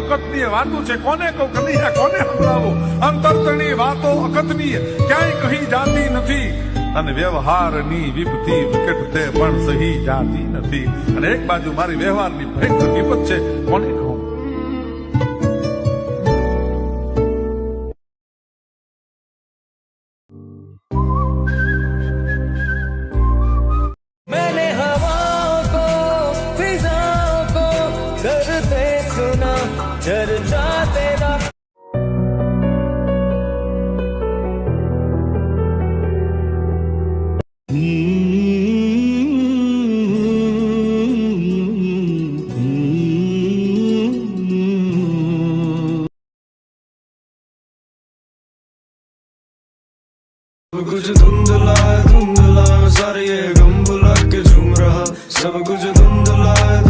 અકથનીય વાતો છે, કોને કહું કનૈયા, કોને સંભળાવો? અંતરતણી વાતો અકથનીય ક્યાંય કહી જાતી નથી, અને વ્યવહારની વિપત્તિ વિકટ તે પણ સહી જાતી નથી. અને એક બાજુ મારી વ્યવહારની ભયંકર વિપત છે, કોને કહું? मैंने हवाओं को फिजाओं को करते सुना चर्चा तेरा. कुछ धुंधला धुंधला सारे ये गम बुला के झूम रहा, सब कुछ